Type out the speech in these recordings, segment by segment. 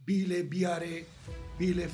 BLF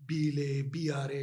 BLA, BRA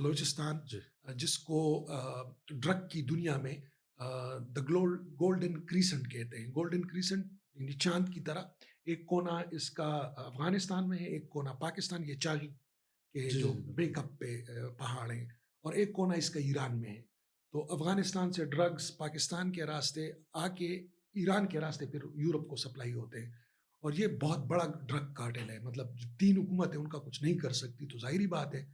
Balochistan جی جس کو drug کی دنیا میں دا گولڈن کریسنٹ کہتے ہیں. گولڈن کریسنٹ یعنی چاند کی طرح ایک کونا اس کا افغانستان میں ہے, ایک کونا پاکستان یہ چاغی کے جی جو جی بریک اپ پہ پہاڑ ہیں, اور ایک کونا اس کا ایران میں ہے. تو افغانستان سے ڈرگز پاکستان کے راستے آ کے ایران کے راستے پھر یورپ کو سپلائی ہوتے ہیں, اور یہ بہت بڑا ڈرگ کارٹل ہے. مطلب جو 3 حکومتیں ان کا کچھ نہیں کر سکتی, تو ظاہری بات ہے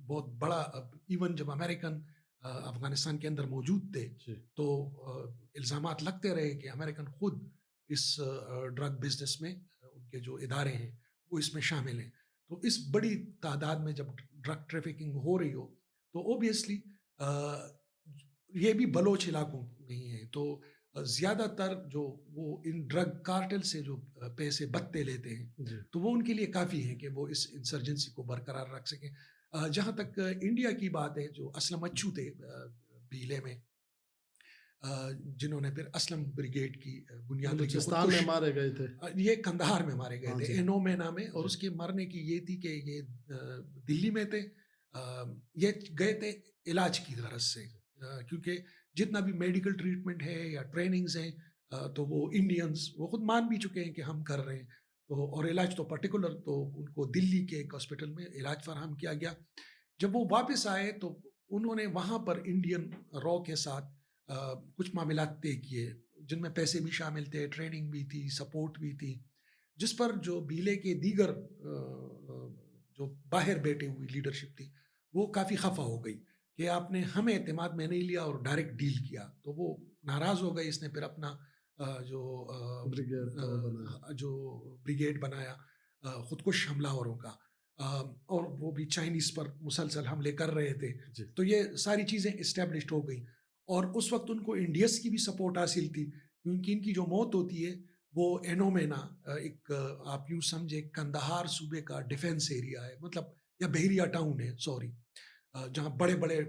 بہت بڑا. ایون جب امریکن افغانستان کے اندر موجود تھے جی تو الزامات لگتے رہے کہ امریکن خود اس ڈرگ بزنس میں ان کے جو ادارے ہیں وہ اس میں شامل ہیں. تو اس بڑی تعداد میں جب ڈرگ ٹریفکنگ ہو رہی ہو تو اوبیسلی یہ بھی بلوچ علاقوں میں ہی ہے. تو زیادہ تر جو وہ ان ڈرگ کارٹل سے جو پیسے بتے لیتے ہیں جی تو وہ ان کے لیے کافی ہیں کہ وہ اس انسرجنسی کو برقرار رکھ سکیں. جہاں تک انڈیا کی بات ہے, جو اسلم اچو تھے بیلے میں, جنہوں نے پھر اسلم بریگیڈ کی بنیاد رکھی, بلوچستان میں مارے گئے تھے. یہ کندہار میں مارے گئے ہاں تھے جی اینومینا میں, اور جی اس کے مرنے کی یہ تھی کہ یہ دلی میں تھے. یہ گئے تھے علاج کی غرض سے, کیونکہ جتنا بھی میڈیکل ٹریٹمنٹ ہے یا ٹریننگز ہیں تو وہ انڈینز وہ خود مان بھی چکے ہیں کہ ہم کر رہے ہیں. تو اور علاج تو پرٹیکولر تو ان کو دلی کے ایک ہاسپٹل میں علاج فراہم کیا گیا. جب وہ واپس آئے تو انہوں نے وہاں پر انڈین را کے ساتھ کچھ معاملات طے کیے, جن میں پیسے بھی شامل تھے, ٹریننگ بھی تھی, سپورٹ بھی تھی, جس پر جو بیلے کے دیگر جو باہر بیٹھے ہوئی لیڈرشپ تھی وہ کافی خفا ہو گئی کہ آپ نے ہمیں اعتماد میں نہیں لیا اور ڈائریکٹ ڈیل کیا. تو وہ ناراض ہو گئے. اس نے پھر اپنا جو بریگیڈ بنایا خودکش حملہ اوروں کا, اور وہ بھی چائنیز پر مسلسل حملے کر رہے تھے. تو یہ ساری چیزیں اسٹیبلشڈ ہو گئی, اور اس وقت ان کو انڈیس کی بھی سپورٹ حاصل تھی, کیونکہ ان کی جو موت ہوتی ہے وہ اینومینا ایک آپ یوں سمجھے کندہار صوبے کا ڈیفینس ایریا ہے, مطلب یا بحریہ ٹاؤن ہے سوری, جہاں بڑے بڑے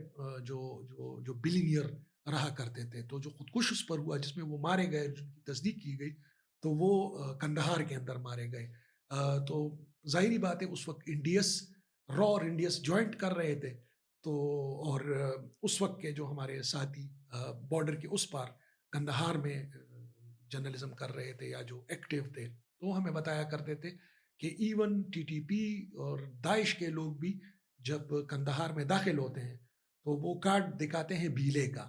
جو بلینئر رہا کرتے تھے. تو جو خودکش اس پر ہوا جس میں وہ مارے گئے, جن کی تصدیق کی گئی, تو وہ کندہار کے اندر مارے گئے. تو ظاہری بات ہے اس وقت انڈیس را اور انڈیس جوائنٹ کر رہے تھے. تو اور اس وقت کے جو ہمارے ساتھی بارڈر کے اس پار کندہار میں جرنلزم کر رہے تھے یا جو ایکٹیو تھے, تو ہمیں بتایا کرتے تھے کہ ایون ٹی ٹی پی اور داعش کے لوگ بھی جب کندہار میں داخل ہوتے ہیں تو وہ کارڈ دکھاتے ہیں بیلے کا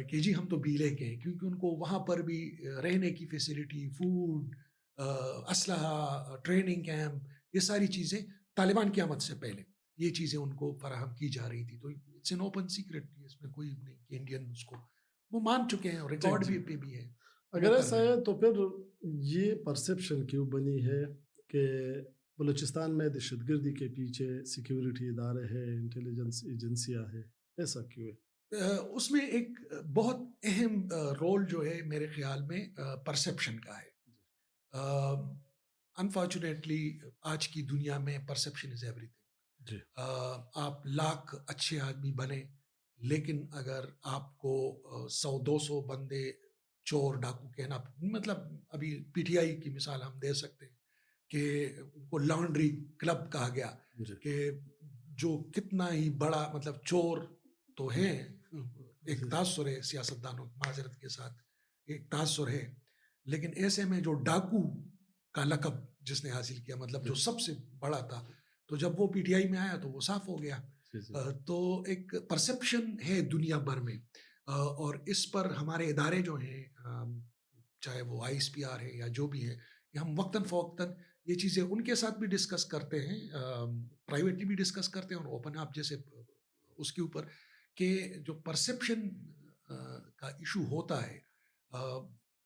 کہ جی ہم تو بیلے کے ہیں, کیونکہ ان کو وہاں پر بھی رہنے کی فیسلٹی, فوڈ, اسلحہ, ٹریننگ کیمپ, یہ ساری چیزیں طالبان کی آمد سے پہلے یہ چیزیں ان کو فراہم کی جا رہی تھی. تو اٹس این اوپن سیکرٹ, اس میں کوئی نہیں کہ انڈین اس کو وہ مان چکے ہیں, اور ریکارڈ بھی پہ بھی ہے. اگر ایسا ہے تو پھر یہ پرسیپشن کیوں بنی ہے کہ بلوچستان میں دہشت گردی کے پیچھے سیکیورٹی ادارے ہیں, انٹیلیجنس ایجنسیاں ہیں, ایسا کیوں ہے؟ اس میں ایک بہت اہم رول جو ہے میرے خیال میں پرسیپشن کا ہے. انفارچونیٹلی آج کی دنیا میں پرسیپشن از ایوری تھنگ. آپ لاکھ اچھے آدمی بنے, لیکن اگر آپ کو 100-200 بندے چور ڈاکو کہنا, مطلب ابھی پی ٹی آئی کی مثال ہم دے سکتے ہیں کہ ان کو لانڈری کلب کہا گیا, کہ جو کتنا ہی بڑا مطلب چور تو ہیں, ایک تاثر ہے سیاستدانوں معذرت کے ساتھ ایک تاثر ہے, لیکن ایسے میں جو ڈاکو کا لقب جس نے حاصل کیا, مطلب جو سب سے بڑا تھا, تو جب وہ پی ٹی آئی میں آیا تو وہ صاف ہو گیا. تو ایک پرسیپشن ہے دنیا بھر میں, اور اس پر ہمارے ادارے جو ہیں, چاہے وہ آئی ایس پی آر ہے یا جو بھی ہے, ہم وقتاً فوقتاً یہ چیزیں ان کے ساتھ بھی ڈسکس کرتے ہیں, پرائیویٹلی بھی ڈسکس کرتے ہیں, اور اوپن آپ جیسے اس کے اوپر کہ جو پرسیپشن کا ایشو ہوتا ہے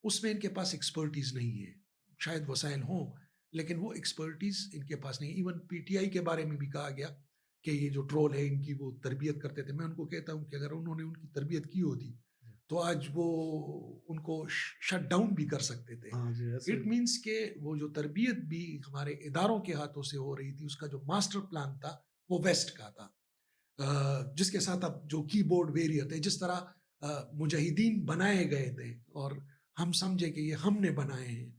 اس میں ان کے پاس ایکسپرٹیز نہیں ہے. شاید وسائل ہوں لیکن وہ ایکسپرٹیز ان کے پاس نہیں. ایون پی ٹی آئی کے بارے میں بھی کہا گیا کہ یہ جو ٹرول ہے ان کی وہ تربیت کرتے تھے. میں ان کو کہتا ہوں کہ اگر انہوں نے ان کی تربیت کی ہوتی تو آج وہ ان کو شٹ ڈاؤن بھی کر سکتے تھے. اٹ مینس کہ وہ جو تربیت بھی ہمارے اداروں کے ہاتھوں سے ہو رہی تھی, اس کا جو ماسٹر پلان تھا وہ ویسٹ کا تھا, جس کے ساتھ اب جو کی بورڈ ویریت ہے, جس طرح مجاہدین بنائے گئے تھے اور ہم سمجھے کہ یہ ہم نے بنائے ہیں.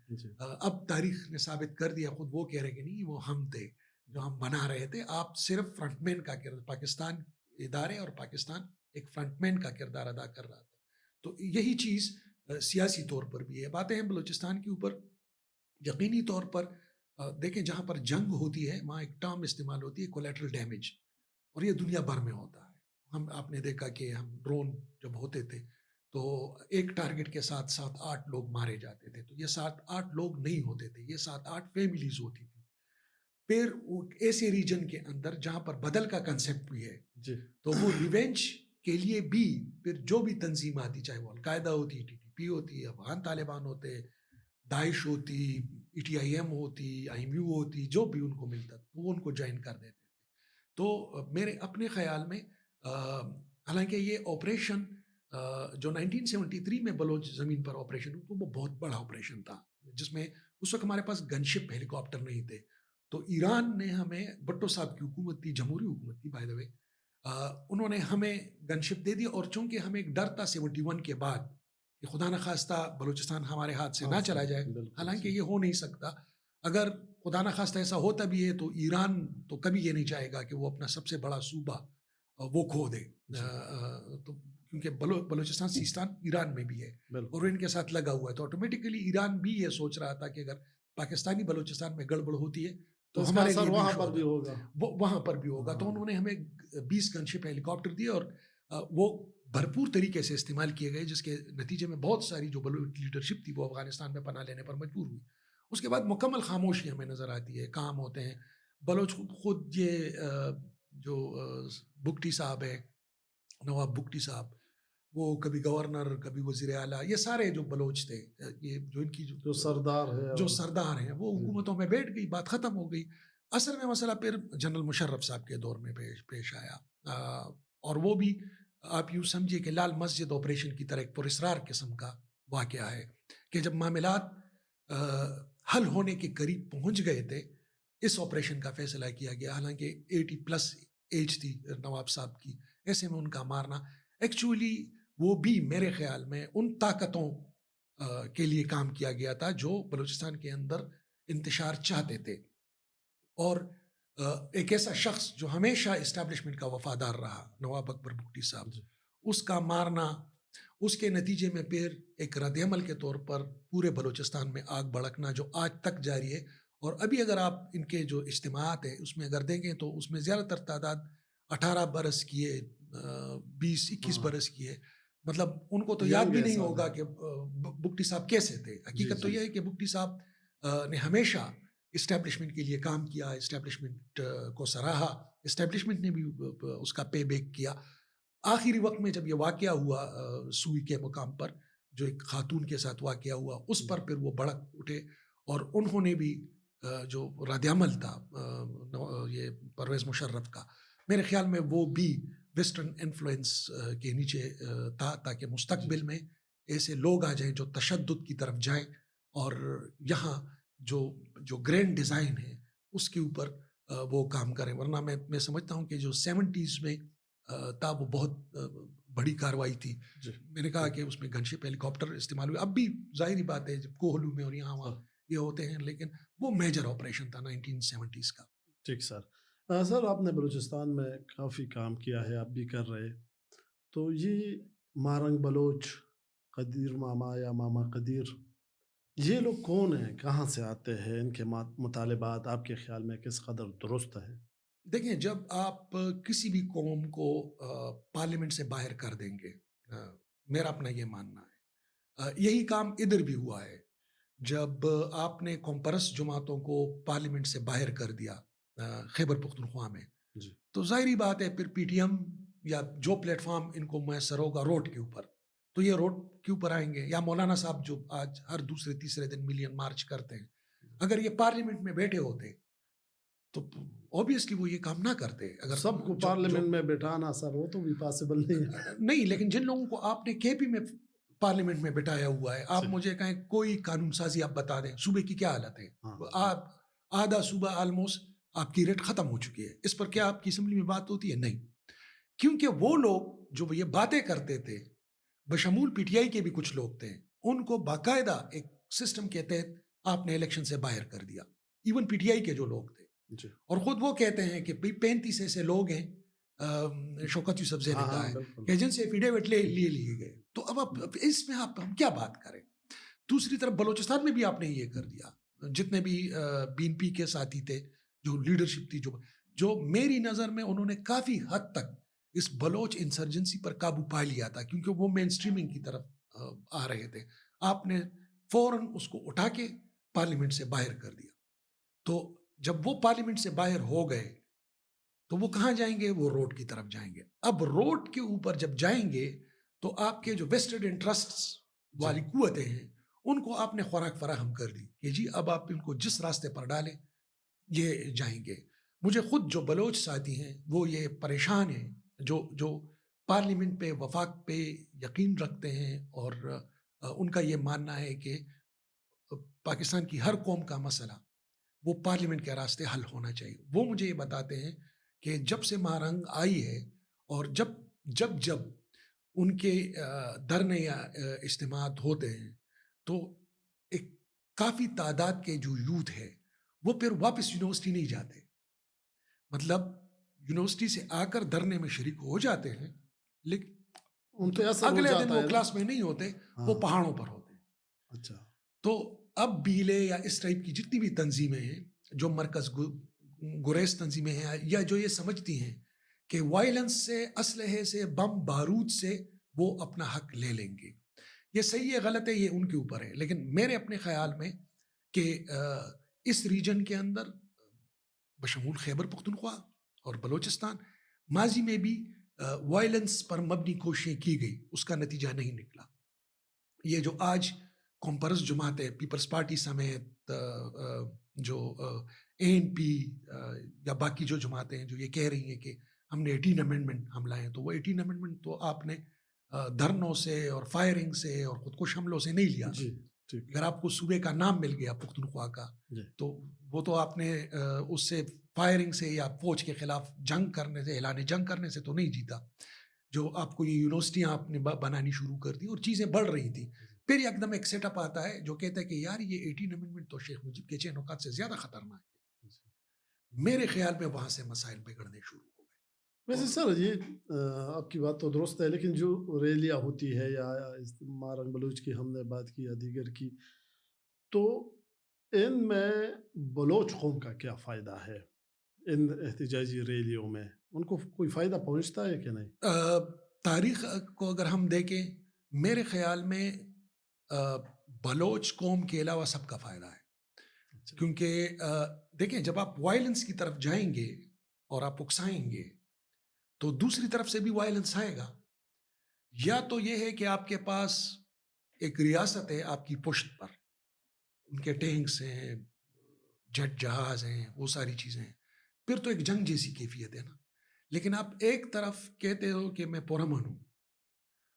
اب تاریخ نے ثابت کر دیا, خود وہ کہہ رہے کہ نہیں وہ ہم تھے, جو ہم بنا رہے تھے، آپ صرف فرنٹ مین کا کردار، پاکستان ادارے اور پاکستان ایک فرنٹ مین کا کردار ادا کر رہا تھا. تو یہی چیز سیاسی طور پر بھی ہے. باتیں ہیں بلوچستان کے اوپر یقینی طور پر دیکھیں جہاں پر جنگ ہوتی ہے وہاں ایک ٹرم استعمال ہوتی ہے کولیٹرل ڈیمیج، اور یہ دنیا بھر میں ہوتا ہے. آپ نے دیکھا کہ ہم ڈرون جب ہوتے تھے تو ایک ٹارگٹ کے ساتھ 7-8 لوگ مارے جاتے تھے. تو یہ 7-8 لوگ نہیں ہوتے تھے، یہ 7-8 فیملیز ہوتی تھی. پھر وہ ایسے ریجن کے اندر جہاں پر بدل کا کنسیپٹ بھی ہے جی تو وہ ریونج کے لیے بھی پھر جو بھی تنظیم آتی، چاہے وہ القاعدہ ہوتی، ٹی ٹی پی ہوتی، افغان طالبان ہوتے، داعش ہوتی، ای ٹی آئی ایم ہوتی، آئی ایم یو ہوتی، جو بھی ان کو ملتا وہ ان کو جوائن کر دیتے تھے. تو میرے اپنے خیال میں حالانکہ یہ آپریشن جو 1973 میں بلوچ زمین پر آپریشن ہوا وہ بہت بڑا آپریشن تھا، جس میں اس وقت ہمارے پاس گن شپ ہیلی کاپٹر نہیں تھے. تو ایران نے ہمیں، بھٹو صاحب کی حکومت تھی، جمہوری حکومت تھی بائی دا وے، انہوں نے ہمیں گن شپ دے دی. اور چونکہ ہمیں ایک ڈر تھا 71 کے بعد کہ خدا نخواستہ بلوچستان ہمارے ہاتھ سے نہ چلا جائے، حالانکہ یہ ہو نہیں سکتا. اگر خدا نخواستہ ایسا ہوتا بھی ہے تو ایران تو کبھی یہ نہیں چاہے گا کہ وہ اپنا سب سے بڑا صوبہ وہ کھو دے. تو کیونکہ بلوچستان سیستان ایران میں بھی ہے اور ان کے ساتھ لگا ہوا ہے، تو آٹومیٹکلی ایران بھی یہ سوچ رہا تھا کہ اگر پاکستانی بلوچستان میں گڑبڑ ہوتی ہے تو ہمارے لیے وہاں پر بھی ہوگا، وہاں پر بھی ہوگا. تو انہوں نے ہمیں 20 گن شپ ہیلی کاپٹر دیے اور وہ بھرپور طریقے سے استعمال کیے گئے، جس کے نتیجے میں بہت ساری جو بلوچ لیڈرشپ تھی وہ افغانستان میں پناہ لینے پر مجبور ہوئی. اس کے بعد مکمل خاموشی ہمیں نظر آتی ہے، کام ہوتے ہیں. بلوچ خود یہ جو بگٹی صاحب ہے، نواب بگٹی صاحب، وہ کبھی گورنر، کبھی وزیر اعلیٰ، یہ سارے جو بلوچ تھے، یہ جو ان کی جو سردار ہیں وہ حکومتوں میں بیٹھ گئی، بات ختم ہو گئی. اصل میں مسئلہ پھر جنرل مشرف صاحب کے دور میں پیش آیا، اور وہ بھی آپ یوں سمجھیے کہ لال مسجد آپریشن کی طرح ایک پراسرار قسم کا واقعہ ہے کہ جب معاملات حل ہونے کے قریب پہنچ گئے تھے اس آپریشن کا فیصلہ کیا گیا. حالانکہ 80+ ایج تھی نواب صاحب کی، ایسے میں ان کا مارنا ایکچولی وہ بھی میرے خیال میں ان طاقتوں کے لیے کام کیا گیا تھا جو بلوچستان کے اندر انتشار چاہتے تھے. اور ایک ایسا شخص جو ہمیشہ اسٹیبلشمنٹ کا وفادار رہا، نواب اکبر بگٹی صاحب، اس کا مارنا، اس کے نتیجے میں پھر ایک رد عمل کے طور پر پورے بلوچستان میں آگ بھڑکنا جو آج تک جاری ہے. اور ابھی اگر آپ ان کے جو اجتماعات ہیں اس میں اگر دیکھیں تو اس میں زیادہ تر تعداد 18 برس کی ہے، 20-21 برس کی ہے. مطلب ان کو تو یاد بھی نہیں ہوگا کہ بگٹی صاحب کیسے تھے. حقیقت تو یہ ہے کہ بگٹی صاحب نے ہمیشہ اسٹیبلشمنٹ کے لیے کام کیا، اسٹیبلشمنٹ کو سراہا، اسٹیبلشمنٹ نے بھی اس کا پے بیک کیا. آخری وقت میں جب یہ واقعہ ہوا سوئی کے مقام پر، جو ایک خاتون کے ساتھ واقعہ ہوا، اس پر پھر وہ بھڑک اٹھے اور انہوں نے بھی جو رد عمل تھا یہ پرویز مشرف کا، میرے خیال میں وہ بھی ویسٹرن انفلوئنس کے نیچے تھا، تاکہ مستقبل میں ایسے لوگ آ جائیں جو تشدد کی طرف جائیں اور یہاں جو گرینڈ ڈیزائن ہے اس کے اوپر وہ کام کریں. ورنہ میں سمجھتا ہوں کہ جو 70s میں تھا وہ بہت بڑی کاروائی تھی. میں نے کہا کہ اس میں گن شپ ہیلی کاپٹر استعمال ہوئے، اب بھی ظاہری بات ہے جب کوہلو میں اور یہاں وہاں یہ ہوتے ہیں، لیکن وہ میجر آپریشن تھا 1970s کا. ٹھیک سر، آپ نے بلوچستان میں کافی کام کیا ہے، آپ بھی کر رہے، تو یہ مارنگ بلوچ، قدیر ماما یا ماما قدیر، یہ لوگ کون ہیں، کہاں سے آتے ہیں، ان کے مطالبات آپ کے خیال میں کس قدر درست ہے؟ دیکھیں، جب آپ کسی بھی قوم کو پارلیمنٹ سے باہر کر دیں گے، میرا اپنا یہ ماننا ہے، یہی کام ادھر بھی ہوا ہے. جب آپ نے کمپرس جماعتوں کو پارلیمنٹ سے باہر کر دیا خیبر پختونخوا میں، تو ظاہری بات ہے پھر پی ٹی ایم یا جو پلیٹ فارم ان کو میسر ہوگا روڈ کے اوپر، تو یہ روڈ کے اوپر آئیں گے. یا مولانا صاحب جو آج ہر دوسرے تیسرے دن ملین مارچ کرتے ہیں، اگر یہ پارلیمنٹ میں بیٹھے ہوتے تو اوبیسلی وہ یہ کام نہ کرتے. اگر سب کو پارلیمنٹ میں بٹھانا سر وہ تو بھی پاسبل نہیں، لیکن جن لوگوں کو آپ نے کے پی میں پارلیمنٹ میں بٹھایا ہوا ہے، آپ مجھے کہیں کوئی قانون سازی آپ بتا دیں صوبے کی کیا حالت ہے. آپ آدھا صوبہ آلموسٹ آپ کی ریٹ ختم ہو چکی ہے. اس پر کیا آپ کی اسمبلی میں بات ہوتی ہے؟ نہیں، کیونکہ وہ لوگ جو یہ باتیں کرتے تھے، بشمول پی ٹی آئی کے بھی کچھ لوگ تھے، ان کو باقاعدہ ایک سسٹم کے تحت آپ نے الیکشن سے باہر کر دیا. ایون پی ٹی آئی کے جو لوگ تھے جی اور خود وہ کہتے ہیں کہ 35 ایسے لوگ ہیں شوکت یوسف زئی نے ہاں کہا ہاں ہے بالکل کہ جن سے ایفیڈیوٹ لیے گئے. تو اب اس میں ہم کیا بات کریں. دوسری طرف بلوچستان میں بھی آپ نے یہ کر دیا. جتنے بھی بی این پی کے ساتھی تھے, جو لیڈرشپ تھی, جو میری نظر میں انہوں نے کافی حد تک اس بلوچ انسرجنسی پر قابو پا لیا تھا, کیونکہ وہ مین اسٹریمنگ کی طرف آ رہے تھے. آپ نے فوراً اس کو اٹھا کے پارلیمنٹ سے باہر کر دیا. تو جب وہ پارلیمنٹ سے باہر ہو گئے تو وہ کہاں جائیں گے؟ وہ روڈ کی طرف جائیں گے. اب روڈ کے اوپر جب جائیں گے تو آپ کے جو ویسٹڈ انٹرسٹس والی قوتیں ہیں ان کو آپ نے خوراک فراہم کر دی کہ جی اب آپ ان کو جس راستے پر ڈالیں یہ جائیں گے. مجھے خود جو بلوچ ساتھی ہیں وہ یہ پریشان ہیں, جو پارلیمنٹ پہ, وفاق پہ یقین رکھتے ہیں, اور ان کا یہ ماننا ہے کہ پاکستان کی ہر قوم کا مسئلہ وہ پارلیمنٹ کے راستے حل ہونا چاہیے. وہ مجھے یہ بتاتے ہیں کہ جب سے مہارنگ آئی ہے اور جب ان کے دھرنے یا اجتماعات ہوتے ہیں تو ایک کافی تعداد کے جو یوتھ ہے وہ پھر واپس یونیورسٹی نہیں جاتے. مطلب یونیورسٹی سے آ کر دھرنے میں شریک ہو جاتے ہیں لیکن ان پہ اثر ہو اگلے دن جاتا وہ ہے کلاس میں نہیں ہوتے, وہ پہاڑوں پر ہوتے ہیں. اچھا. تو اب بیلے یا اس ٹائپ کی جتنی بھی تنظیمیں ہیں جو مرکز گریز تنظیمیں ہیں یا جو یہ سمجھتی ہیں کہ وائلنس سے, اسلحے سے, بم بارود سے وہ اپنا حق لے لیں گے, یہ صحیح ہے غلط ہے یہ ان کے اوپر ہے. لیکن میرے اپنے خیال میں کہ اس ریجن کے اندر بشمول خیبر پختونخوا اور بلوچستان ماضی میں بھی وائلنس پر مبنی کوششیں کی گئی, اس کا نتیجہ نہیں نکلا. یہ جو آج کمپرس جماعت ہے, پیپلز پارٹی سمیت جو ANP یا باقی جو جماعتیں ہیں جو یہ کہہ رہی ہیں کہ ہم نے 18 امینڈمنٹ ہم لائے ہیں, تو وہ 18 امینڈمنٹ تو آپ نے دھرنوں سے اور فائرنگ سے اور خودکش حملوں سے نہیں لیا. جی اگر آپ کو صوبے کا نام مل گیا پختونخوا کا تو وہ تو آپ نے اس سے فائرنگ سے یا فوج کے خلاف جنگ کرنے سے, اعلان جنگ کرنے سے تو نہیں جیتا. جو آپ کو یہ یونیورسٹیاں آپ نے بنانی شروع کر دی اور چیزیں بڑھ رہی تھیں, پھر ایک دم ایک سیٹ اپ آتا ہے جو کہتا ہے کہ یار یہ 18 امینڈمنٹ تو شیخ مجیب کے 6 نکات سے زیادہ خطرناک ہے. میرے خیال میں وہاں سے مسائل بگڑنے شروع ہو گئے. ویسے سر یہ آپ کی بات تو درست ہے, لیکن جو ریلیاں ہوتی ہے یا مہارنگ بلوچ کی ہم نے بات کی یا دیگر کی, تو ان میں بلوچ قوم کا کیا فائدہ ہے ان احتجاجی ریلیوں میں؟ ان کو کوئی فائدہ پہنچتا ہے کہ نہیں؟ تاریخ کو اگر ہم دیکھیں میرے خیال میں بلوچ قوم کے علاوہ سب کا فائدہ ہے. کیونکہ دیکھیں جب آپ وائلنس کی طرف جائیں گے اور آپ اکسائیں گے تو دوسری طرف سے بھی وائلنس آئے گا. یا تو یہ ہے کہ آپ کے پاس ایک ریاست ہے آپ کی پشت پر, ان کے ٹینکس ہیں, جیٹ جہاز ہیں, وہ ساری چیزیں ہیں, پھر تو ایک جنگ جیسی کیفیت ہے نا. لیکن آپ ایک طرف کہتے ہو کہ میں پرامن ہوں,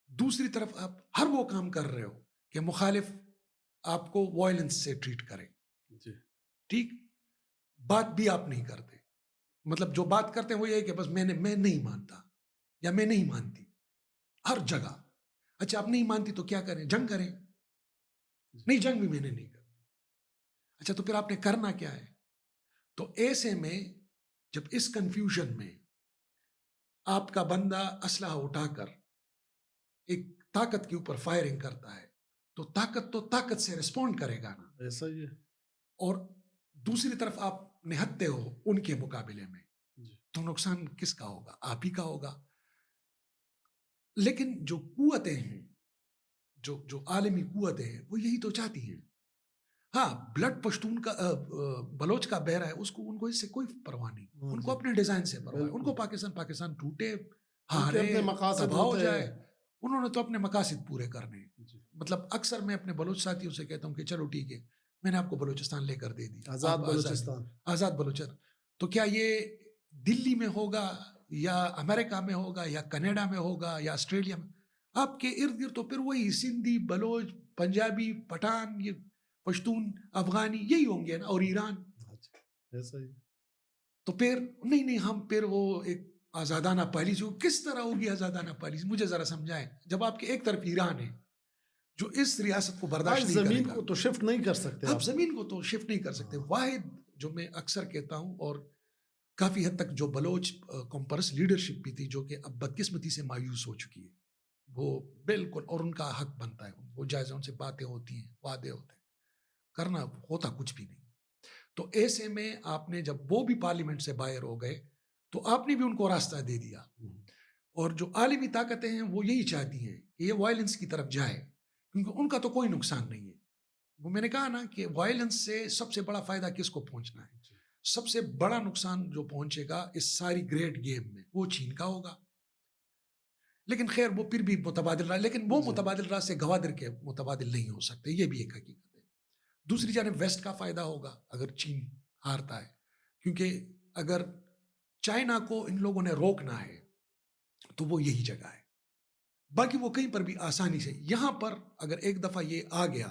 دوسری طرف آپ ہر وہ کام کر رہے ہو کہ مخالف آپ کو وائلنس سے ٹریٹ کرے. ٹھیک, بات بھی آپ نہیں کرتے. مطلب جو بات کرتے ہیں وہ یہ ہے کہ بس میں نہیں مانتا یا میں نہیں مانتی ہر جگہ. اچھا آپ نہیں مانتی تو کیا کریں؟ جنگ کریں. نہیں, جنگ بھی میں نے نہیں کرنی. اچھا تو پھر آپ نے کرنا کیا ہے؟ تو ایسے میں جب اس کنفیوژن میں آپ کا بندہ اسلحہ اٹھا کر ایک طاقت کے اوپر فائرنگ کرتا ہے تو طاقت سے رسپونڈ کرے گا نا. ایسا ہی ہے. اور دوسری طرف آپ نہتے ہو ان کے مقابلے میں, تو نقصان کس کا ہوگا؟ آپ ہی کا ہوگا. لیکن جو قوتیں ہیں, جو عالمی قوتیں ہیں, وہ یہی تو چاہتی ہیں. ہاں, بلڈ پشتون کا بلوچ کا بہ رہا ہے, ان کو اس سے کوئی پرواہ نہیں. ان کو اپنے ڈیزائن سے پرواہ ہے. ان کو پاکستان ٹوٹے, ہارے, تباہ ہو جائے, انہوں نے تو اپنے مقاصد پورے کرنے ہیں. مطلب اکثر میں اپنے بلوچ ساتھیوں سے کہتا ہوں کہ چلو ٹھیک ہے, میں نے آپ کو بلوچستان لے کر دے دی, آزاد بلوچستان, آزاد بلوچستان. تو کیا یہ دلی میں ہوگا یا امریکہ میں ہوگا یا کینیڈا میں ہوگا یا آسٹریلیا میں؟ آپ کے ارد گرد تو پھر وہی سندھی, بلوچ, پنجابی, پٹھان, یہ پشتون, افغانی یہی ہوں گے نا, اور ایران. ایسا ہی. تو پھر نہیں ہم پھر وہ ایک آزادانہ پالیسی, کس طرح ہوگی آزادانہ پالیسی؟ مجھے ذرا سمجھائیں. جب آپ کے ایک طرف ایران ہے جو اس ریاست کو برداشت نہیں کرے گا, زمین کو تو شفٹ نہیں کر سکتے. آپ زمین کو تو شفٹ نہیں کر سکتے. واحد جو میں اکثر کہتا ہوں، اور کافی حد تک جو بلوچ کمپرس لیڈرشپ بھی تھی جو کہ اب بدقسمتی سے مایوس ہو چکی ہے، وہ بالکل، اور ان کا حق بنتا ہے، وہ جائزہ ان سے باتیں ہوتی ہیں، وعدے ہوتے ہیں، کرنا ہوتا کچھ بھی نہیں۔ تو ایسے میں آپ نے جب وہ بھی پارلیمنٹ سے باہر ہو گئے تو آپ نے بھی ان کو راستہ دے دیا، اور جو عالمی طاقتیں ہیں وہ یہی چاہتی ہیں کہ یہ وائلنس کی طرف جائے، کیونکہ ان کا تو کوئی نقصان نہیں ہے۔ وہ میں نے کہا نا کہ وائلنس سے سب سے بڑا فائدہ کس کو پہنچنا ہے؟ سب سے بڑا نقصان جو پہنچے گا اس ساری گریٹ گیم میں وہ چین کا ہوگا۔ لیکن خیر وہ پھر بھی متبادل رہا، لیکن وہ متبادل رہا سے گوادر کے متبادل نہیں ہو سکتے، یہ بھی ایک حقیقت ہے۔ دوسری جانب ویسٹ کا فائدہ ہوگا اگر چین ہارتا ہے، کیونکہ اگر چائنا کو ان لوگوں نے روکنا ہے تو وہ یہی جگہ ہے، باقی وہ کہیں پر بھی آسانی سے، یہاں پر اگر ایک دفعہ یہ آ گیا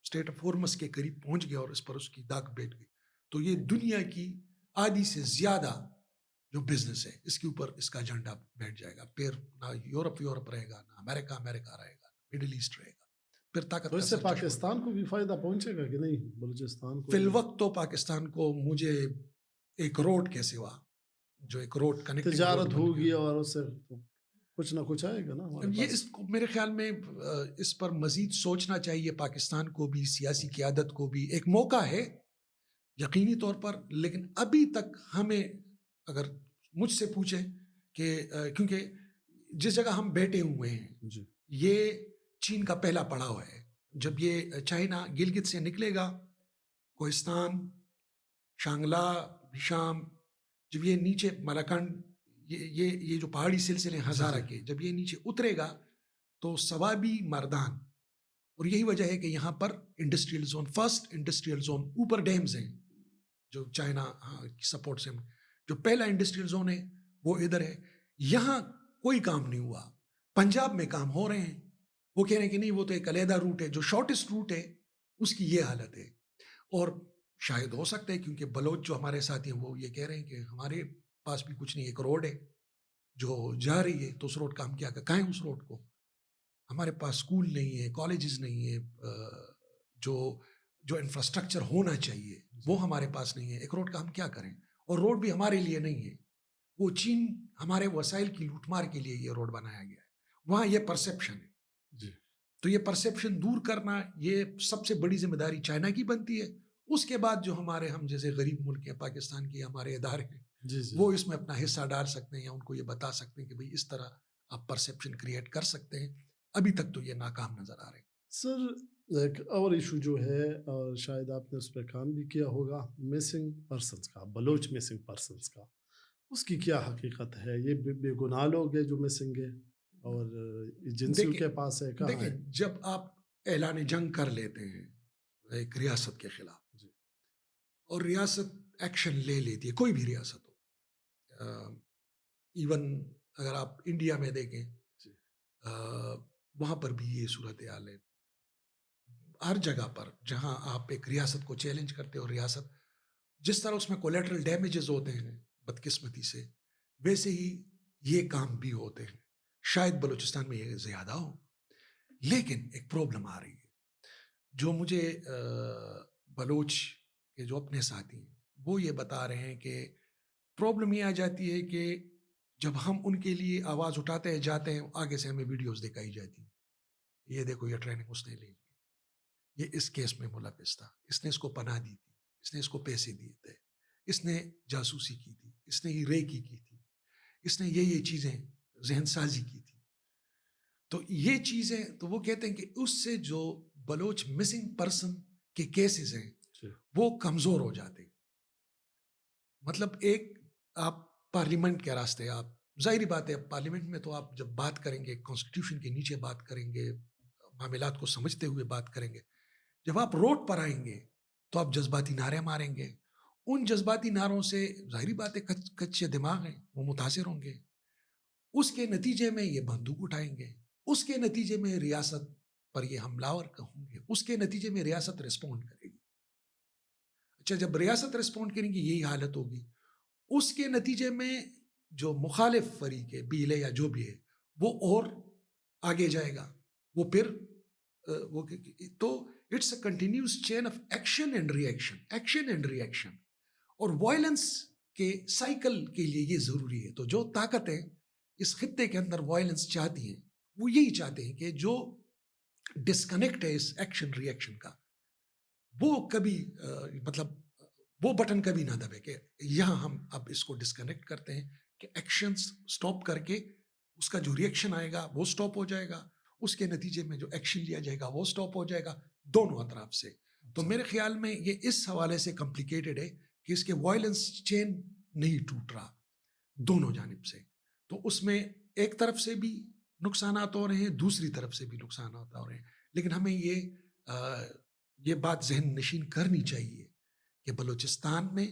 اسٹیٹ آف ہورمس کے قریب پہنچ گیا اور اس پر اس کی داغ بیٹھ گئی، تو یہ دنیا کی آدھی سے زیادہ جو بزنس ہے اس کے اوپر اس کا ایجنڈا بیٹھ جائے گا، پھر نہ یورپ رہے گا، نہ امریکہ رہے گا، مڈل ایسٹ رہے گا، پھر طاقت تو کا اس سے سرچشمہ۔ پاکستان کو بھی فائدہ پہنچے گا کہ نہیں؟ بلوچستان کو فی الوقت تو پاکستان کو مجھے ایک روڈ کے سوا، جو ایک روڈ کنیکٹنگ تجارت ہوگی اور اس سے کچھ نہ کچھ آئے گا نا ہمارے یہ پاس۔ اس کو میرے خیال میں اس پر مزید سوچنا چاہیے پاکستان کو بھی، سیاسی قیادت کو بھی۔ ایک موقع ہے یقینی طور پر، لیکن ابھی تک ہمیں اگر مجھ سے پوچھیں کہ کیونکہ جس جگہ ہم بیٹھے ہوئے ہیں جی یہ چین کا پہلا پڑاؤ ہے، جب یہ چائنا گلگت سے نکلے گا، کوہستان، شانگلہ، شام، جب یہ نیچے ملاکنڈ، یہ جو پہاڑی سلسلے ہزارہ کے، جب یہ نیچے اترے گا تو سوابی مردان، اور یہی وجہ ہے کہ یہاں پر industrial zone, first industrial zone, اوپر ڈیمز ہیں جو چائنا کی سپورٹ سے، جو پہلا انڈسٹریل زون ہے وہ ادھر ہے۔ یہاں کوئی کام نہیں ہوا، پنجاب میں کام ہو رہے ہیں، وہ کہہ رہے ہیں کہ نہیں وہ تو ایک علیحدہ روٹ ہے، جو شارٹیسٹ روٹ ہے اس کی یہ حالت ہے۔ اور شاید ہو سکتا ہے کیونکہ بلوچ جو ہمارے ساتھ ہیں وہ یہ کہہ رہے ہیں کہ ہمارے پاس بھی کچھ نہیں، ایک روڈ ہے جو جا رہی ہے، تو اس روڈ کا ہم کیا کہیں؟ اس روڈ کو ہمارے پاس اسکول نہیں ہے، کالجز نہیں ہے، جو انفراسٹرکچر ہونا چاہیے وہ ہمارے پاس نہیں ہے، ایک روڈ کا ہم کیا کریں؟ اور روڈ بھی ہمارے لیے نہیں ہے، وہ چین ہمارے وسائل کی لوٹ مار کے لیے یہ روڈ بنایا گیا ہے، وہاں یہ پرسیپشن ہے جی۔ تو یہ پرسیپشن دور کرنا یہ سب سے بڑی ذمہ داری چائنا کی بنتی ہے۔ اس کے بعد جو ہمارے ہم جیسے غریب ملک ہیں، پاکستان کے ہمارے ادارے ہیں، وہ اس میں اپنا حصہ ڈال سکتے ہیں، یا ان کو یہ بتا سکتے ہیں کہ بھئی اس طرح آپ پرسیپشن کریٹ کر سکتے ہیں۔ ابھی تک تو یہ ناکام نظر آ رہے ہیں۔ سر ایک اور ایشو جو ہے، اور شاید آپ نے اس پہ کام بھی کیا ہوگا، مسنگ پرسنس کا، بلوچ مسنگ پرسنس کا، اس کی کیا حقیقت ہے؟ یہ بے گناہ لوگ ہیں جو مسنگ ہے اور ایجنسیوں کے پاس ہے، کہاں ہے؟ دیکھیں جب آپ اعلان جنگ کر لیتے ہیں ایک ریاست کے خلاف، اور ریاست ایکشن لے لیتی ہے، کوئی بھی ریاست ہو، ایون اگر آپ انڈیا میں دیکھیں وہاں پر بھی یہ صورتحال ہے، ہر جگہ پر جہاں آپ ایک ریاست کو چیلنج کرتے ہو، ریاست جس طرح اس میں کولیٹرل ڈیمیجز ہوتے ہیں بدقسمتی سے، ویسے ہی یہ کام بھی ہوتے ہیں۔ شاید بلوچستان میں یہ زیادہ ہو، لیکن ایک پرابلم آ رہی ہے جو مجھے بلوچ کے جو اپنے ساتھی ہیں وہ یہ بتا رہے ہیں کہ پرابلم یہ آ جاتی ہے کہ جب ہم ان کے لیے آواز اٹھاتے ہیں جاتے ہیں، آگے سے ہمیں ویڈیوز دکھائی جاتی ہیں، یہ دیکھو یہ ٹریننگ اس نے لے لی، یہ اس کیس میں ملوث تھا، اس نے اس کو پناہ دی تھی، اس نے اس کو پیسے دیے تھے، اس نے جاسوسی کی تھی، اس نے یہ ریکی کی تھی، اس نے یہ چیزیں ذہن سازی کی تھی۔ تو یہ چیزیں، تو وہ کہتے ہیں کہ اس سے جو بلوچ مسنگ پرسن کے کیسز ہیں وہ کمزور ہو جاتے ہیں۔ مطلب ایک آپ پارلیمنٹ کے راستے، آپ ظاہری بات ہے پارلیمنٹ میں تو آپ جب بات کریں گے کانسٹیٹیوشن کے نیچے بات کریں گے، معاملات کو سمجھتے ہوئے بات کریں گے، جب آپ روڈ پر آئیں گے تو آپ جذباتی نعرے ماریں گے، ان جذباتی نعروں سے ظاہری بات ہے کچے دماغ ہیں وہ متاثر ہوں گے، اس کے نتیجے میں یہ بندوق اٹھائیں گے، اس کے نتیجے میں ریاست پر یہ حملہ آور ہوں گے، اس کے نتیجے میں ریاست رسپونڈ کرے گی۔ اچھا جب ریاست رسپونڈ کریں گی یہی حالت ہوگی، اس کے نتیجے میں جو مخالف فریق ہے، بیل ہے یا جو بھی ہے، وہ اور آگے جائے گا، وہ پھر تو it's a continuous chain of action and reaction. اور وائلنس کے سائیکل کے لیے یہ ضروری ہے. تو جو طاقتیں اس خطے کے اندر وائلنس چاہتی ہیں وہ یہی چاہتے ہیں کہ جو ڈسکنیکٹ ہے اس ایکشن ریئیکشن کا وہ کبھی مطلب وہ بٹن کبھی نہ دبے کہ یہاں ہم اب اس کو ڈسکنیکٹ کرتے ہیں کہ ایکشنز سٹاپ کر کے اس کا جو ریئیکشن آئے گا وہ سٹاپ ہو جائے گا, اس کے نتیجے میں جو ایکشن لیا جائے گا وہ سٹاپ ہو جائے گا دونوں اطراف سے. تو میرے خیال میں یہ اس حوالے سے کمپلیکیٹڈ ہے کہ اس کے وائلنس چین نہیں ٹوٹ رہا دونوں جانب سے. تو اس میں ایک طرف سے بھی نقصانات ہو رہے ہیں, دوسری طرف سے بھی نقصانات ہو رہے ہیں. لیکن ہمیں یہ بات ذہن نشین کرنی چاہیے کہ بلوچستان میں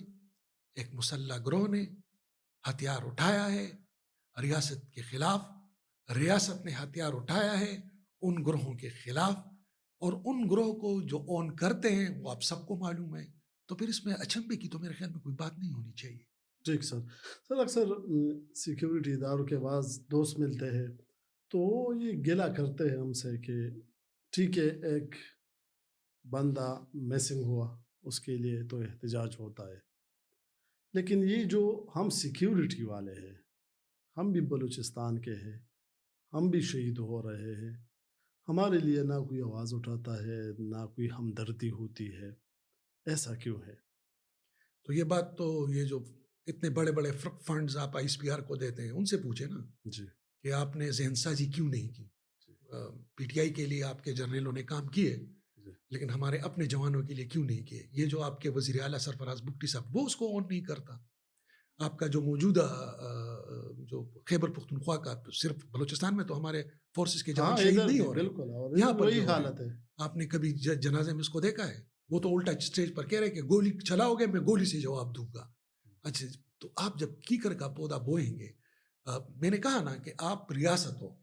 ایک مسلح گروہ نے ہتھیار اٹھایا ہے ریاست کے خلاف, ریاست نے ہتھیار اٹھایا ہے ان گروہوں کے خلاف, اور ان گروہ کو جو اون کرتے ہیں وہ آپ سب کو معلوم ہے. تو پھر اس میں اچنبے کی تو میرے خیال میں کوئی بات نہیں ہونی چاہیے. ٹھیک سر اکثر سیکیورٹی اداروں کے بعض دوست ملتے ہیں تو یہ گلا کرتے ہیں ہم سے کہ ٹھیک ہے ایک بندہ میسنگ ہوا اس کے لیے تو احتجاج ہوتا ہے, لیکن یہ جو ہم سیکیورٹی والے ہیں ہم بھی بلوچستان کے ہیں, ہم بھی شہید ہو رہے ہیں, ہمارے لیے نہ کوئی آواز اٹھاتا ہے نہ کوئی ہمدردی ہوتی ہے, ایسا کیوں ہے؟ تو یہ بات تو یہ جو اتنے بڑے بڑے فنڈز آپ آئی ایس پی آر کو دیتے ہیں ان سے پوچھیں نا جی کہ آپ نے ذہن سازی کیوں نہیں کی. پی ٹی آئی کے لیے آپ کے جرنیلوں نے کام کیے لیکن ہمارے اپنے جوانوں کے لیے کیوں نہیں کیے. یہ جو آپ کے وزیر اعلیٰ سرفراز بگٹی صاحب وہ اس کو آن نہیں کرتا. آپ کا جو موجودہ جو خیبر پختونخوا کا صرف بلوچستان میں تو ہمارے فورسز کے جوان شہید نہیں ہو رہے, بالکل یہاں پر وہی حالت ہے. آپ نے کبھی جنازے میں اس کو دیکھا ہے؟ وہ تو الٹا اسٹیج پر کہہ رہے کہ گولی چلاؤ گے میں گولی سے جواب دوں گا. اچھا تو آپ جب کیکر کا پودا بوئیں گے, میں نے کہا نا کہ آپ ریاست ہو,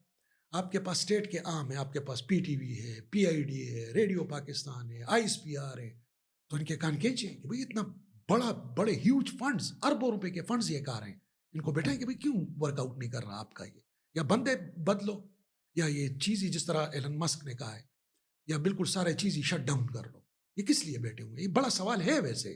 آپ کے پاس اسٹیٹ کے عام ہیں, آپ کے پاس پی ٹی وی ہے, پی آئی ڈی ہے, ریڈیو پاکستان ہے, آئی ایس پی آر ہے, تو ان کے کان کھینچیں کہ بھئی اتنا بڑے ہیوج فنڈز اربوں روپے کے فنڈز یہ کار ہیں, ان کو بیٹھائیں کہ بھئی کیوں ورک آؤٹ نہیں کر رہا آپ کا یہ, یا بندے بدلو, یا یہ چیز ہی جس طرح ایلن مسک نے کہا ہے, یا بالکل سارے چیز ہی شٹ ڈاؤن کر لو. یہ کس لیے بیٹھے ہوئے؟ یہ بڑا سوال ہے. ویسے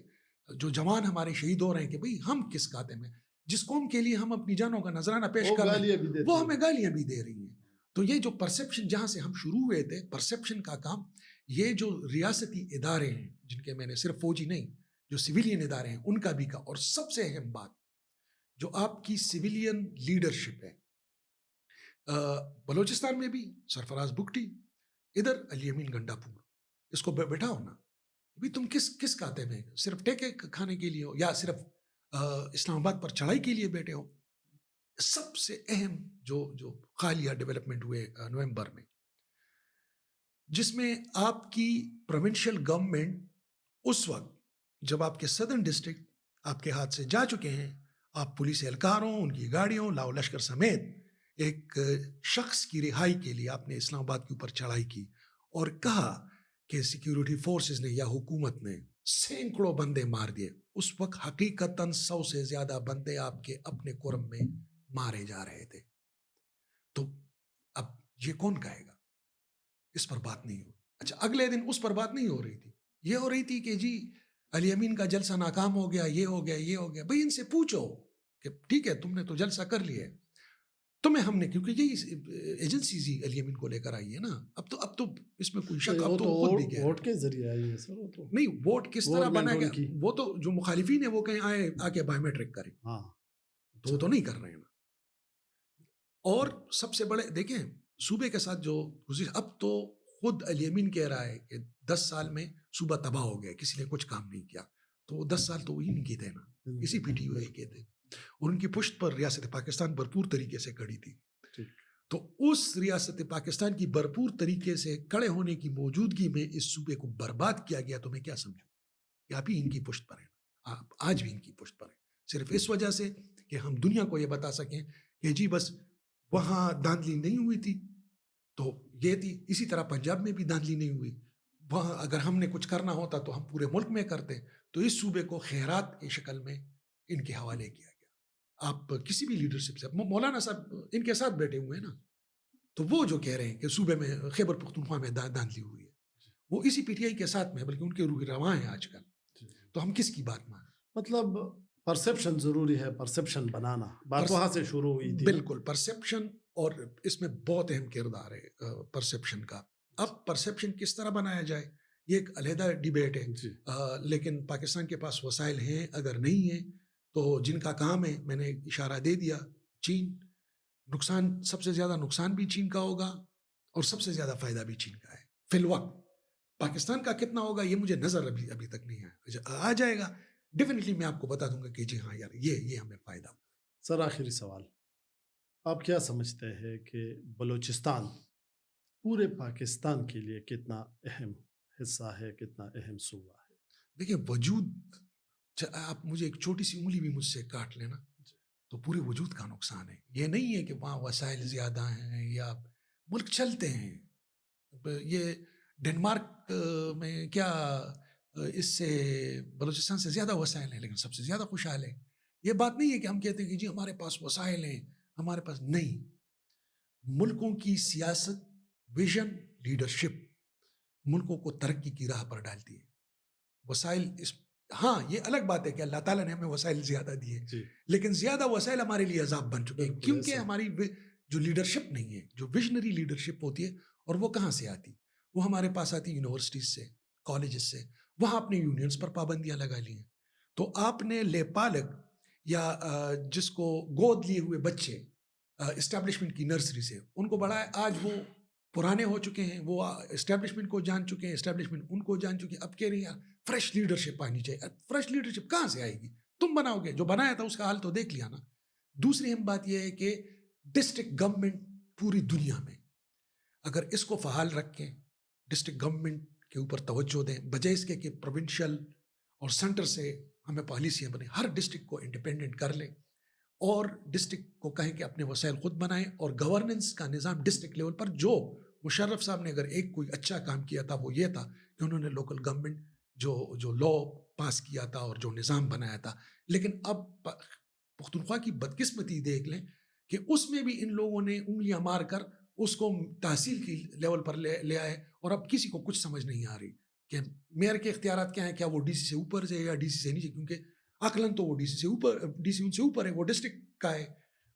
جو جوان ہمارے شہید ہو رہے ہیں کہ بھئی ہم کس کاتے میں, جس قوم کے لیے ہم اپنی جانوں کا نذرانہ پیش کر رہے ہیں وہ ہمیں گالیاں بھی دے رہی ہیں. تو یہ جو پرسیپشن جہاں سے ہم شروع ہوئے تھے, پرسیپشن کا کام, یہ جو ریاستی ادارے ہیں جن کے میں نے صرف فوجی نہیں جو سویلین ادارے ہیں ان کا بھی کا, اور سب سے اہم بات جو آپ کی سویلین لیڈرشپ ہے بلوچستان میں بھی سرفراز بگٹی, ادھر علی امین گنڈا پور, اس کو بیٹھاؤ نا بھی تم کس کاتے میں, صرف ٹیکے کھانے کے لیے ہو یا صرف اسلام آباد پر چڑھائی کے لیے بیٹھے ہو. سب سے اہم جو حالیہ ڈیولپمنٹ ہوئے نومبر میں, جس میں آپ کی پروونشل گورنمنٹ اس وقت جب آپ کے صدرن ڈسٹرکٹ آپ کے ہاتھ سے جا چکے ہیں, آپ پولیس اہلکاروں, ان کی گاڑیوں, لاؤ لشکر سمیت ایک شخص کی رہائی کے لیے آپ نے اسلام آباد کے اوپر چڑھائی کی اور کہا کہ سیکیورٹی فورسز نے یا حکومت نے سینکڑوں بندے مار دیے. اس وقت حقیقتاً 100 سے زیادہ بندے آپ کے اپنے قرم میں مارے جا رہے تھے. تو اب یہ کون کہے گا اس پر بات نہیں ہو. اچھا اگلے دن اس پر بات نہیں ہو رہی تھی, یہ ہو رہی تھی کہ جی علی امین کا جلسہ ناکام ہو گیا, یہ ہو گیا. بھئی ان سے پوچھو کہ ٹھیک ہے تم نے تو جلسہ کر لیا ہے, تمہیں ہم نے, کیونکہ یہی ایجنسیز ہی علی امین کو لے کر آئی ہے نا, اب تو اس میں کوئی شک, اب تو خود بھی کہہ ووٹ کے ذریعے آئی ہے سر. وہ تو نہیں, ووٹ کس طرح بنا گیا, وہ تو جو مخالفین ہیں وہ کہیں آئے آ کے بایو میٹرک کریں, ہاں تو وہ تو نہیں کر رہے ہیں نا. اور سب سے بڑے دیکھیں صوبے کے ساتھ جو اب تو خود علی امین کہہ رہا ہے کہ 10 سال میں صوبہ تباہ ہو گیا, کسی نے کچھ کام نہیں کیا. تو وہ 10 سال تو وہی نہیں کیے تھے نا, اسی پی ٹی آئی کے تھے, اور ان کی پشت پر ریاست پاکستان بھرپور طریقے سے کھڑی تھی. تو اس ریاست پاکستان کی بھرپور طریقے سے کھڑے ہونے کی موجودگی میں اس صوبے کو برباد کیا گیا. تو میں کیا سمجھوں کہ آپ ہی ان کی پشت پر ہیں, آپ آج بھی ان کی پشت پر ہیں, صرف اس وجہ سے کہ ہم دنیا کو یہ بتا سکیں کہ جی بس وہاں دھاندلی نہیں ہوئی تھی تو یہ تھی, اسی طرح پنجاب میں بھی دھاندلی نہیں ہوئی, وہاں اگر ہم نے کچھ کرنا ہوتا تو ہم پورے ملک میں کرتے. تو اس صوبے کو خیرات کی شکل میں ان کے حوالے کیا گیا. آپ کسی بھی لیڈرشپ سے, مولانا صاحب ان کے ساتھ بیٹھے ہوئے ہیں نا, تو وہ جو کہہ رہے ہیں کہ صوبے میں خیبر پختونخوا میں دھاندلی ہوئی ہے, وہ اسی پی ٹی آئی کے ساتھ میں، بلکہ ان کے روح رواں ہیں آج کل. تو ہم کس کی بات مانیں؟ مطلب پرسیپشن ضروری ہے، پرسیپشن بنانا، بات وہاں سے شروع ہوئی تھی. بالکل پرسیپشن، اور اس میں بہت اہم کردار ہے پرسیپشن کا. اب پرسیپشن کس طرح بنایا جائے یہ ایک علیحدہ ڈیبیٹ ہے. جی لیکن پاکستان کے پاس وسائل ہیں، اگر نہیں ہیں تو جن کا کام ہے، میں نے اشارہ دے دیا، چین. نقصان، سب سے زیادہ نقصان بھی چین کا ہوگا اور سب سے زیادہ فائدہ بھی چین کا ہے فی الوقت. پاکستان کا کتنا ہوگا یہ مجھے نظر ابھی تک نہیں آ جائے گا. ڈیفینیٹلی میں آپ کو بتا دوں گا کہ جی ہاں یار یہ ہمیں فائدہ. سر آخری سوال، آپ کیا سمجھتے ہیں کہ بلوچستان پورے پاکستان کے لیے کتنا اہم حصہ ہے، کتنا اہم صوبہ ہے؟ دیکھیں وجود، آپ مجھے ایک چھوٹی سی انگلی بھی مجھ سے کاٹ لینا تو پورے وجود کا نقصان ہے. یہ نہیں ہے کہ وہاں وسائل زیادہ ہیں یا ملک چلتے ہیں. یہ ڈنمارک میں کیا اس سے بلوچستان سے زیادہ وسائل ہیں لیکن سب سے زیادہ خوشحال ہے. یہ بات نہیں ہے کہ ہم کہتے ہیں کہ جی ہمارے پاس وسائل ہیں، ہمارے پاس نہیں. ملکوں کی سیاست، ویژن، لیڈرشپ ملکوں کو ترقی کی راہ پر ڈالتی ہے. وسائل ہاں یہ الگ بات ہے کہ اللہ تعالیٰ نے ہمیں وسائل زیادہ دیے، لیکن زیادہ وسائل ہمارے لیے عذاب بن چکے ہیں کیونکہ ہماری جو لیڈرشپ نہیں ہے، جو ویژنری لیڈرشپ ہوتی ہے. اور وہ کہاں سے آتی؟ وہ ہمارے پاس آتی یونیورسٹیز سے، کالجز سے. وہاں اپنے یونینز پر پابندیاں لگا لی ہیں. تو آپ نے لے پالک یا جس کو گود لیے ہوئے بچے اسٹیبلشمنٹ کی نرسری سے ان کو بڑھائے، آج وہ پرانے ہو چکے ہیں، وہ اسٹیبلشمنٹ کو جان چکے ہیں، اسٹیبلشمنٹ ان کو جان چکی ہے. اب کہہ رہی ہیں فریش لیڈرشپ آنی چاہیے. فریش لیڈرشپ کہاں سے آئے گی؟ تم بناؤ گے. جو بنایا تھا اس کا حال تو دیکھ لیا نا. دوسری اہم بات یہ ہے کہ ڈسٹرکٹ گورنمنٹ پوری دنیا میں اگر اس کو فعال رکھیں، ڈسٹرکٹ گورنمنٹ کے اوپر توجہ دیں، بجائے اس کے کہ پروونشل اور سینٹر سے ہمیں پالیسیاں بنیں، ہر ڈسٹرکٹ کو انڈیپینڈنٹ کر لیں اور ڈسٹرکٹ کو کہیں کہ اپنے وسائل خود بنائیں. اور گورننس کا نظام ڈسٹرکٹ لیول پر، جو مشرف صاحب نے اگر ایک کوئی اچھا کام کیا تھا وہ یہ تھا کہ انہوں نے لوکل گورنمنٹ جو لا پاس کیا تھا اور جو نظام بنایا تھا. لیکن اب پختونخوا کی بدقسمتی دیکھ لیں کہ اس میں بھی ان لوگوں نے انگلیاں مار کر اس کو تحصیل کی لیول پر لے آئے اور اب کسی کو کچھ سمجھ نہیں آ رہی کہ میئر کے اختیارات کیا ہیں، کیا وہ ڈی سی سے اوپر سے یا ڈی سی سے نیچے، کیونکہ عقلاً تو وہ ڈی سی سے اوپر، ڈی سی ان سے اوپر ہے، وہ ڈسٹرکٹ کا ہے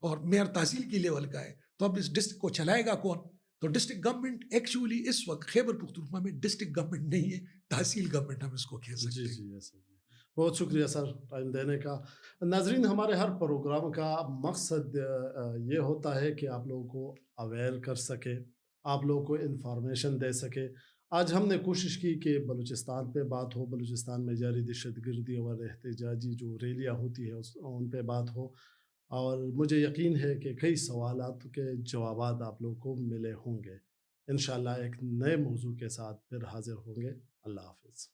اور میئر تحصیل کی لیول کا ہے. تو اب اس ڈسٹرکٹ کو چلائے گا کون؟ تو ڈسٹرکٹ گورنمنٹ ایکچولی اس وقت خیبر پختونخوا میں ڈسٹرکٹ گورنمنٹ نہیں ہے، تحصیل گورنمنٹ ہم اس کو کہہ سکتے ہیں. جی ایسا. بہت شکریہ سر ٹائم دینے کا. ناظرین، ہمارے ہر پروگرام کا مقصد یہ ہوتا ہے کہ آپ لوگوں کو اویئر کر سکے، آپ لوگوں کو انفارمیشن دے سکے. آج ہم نے کوشش کی کہ بلوچستان پہ بات ہو، بلوچستان میں جاری دہشت گردی اور احتجاجی جو ریلیاں ہوتی ہے ان پہ بات ہو، اور مجھے یقین ہے کہ کئی سوالات کے جوابات آپ لوگوں کو ملے ہوں گے. انشاءاللہ ایک نئے موضوع کے ساتھ پھر حاضر ہوں گے. اللہ حافظ.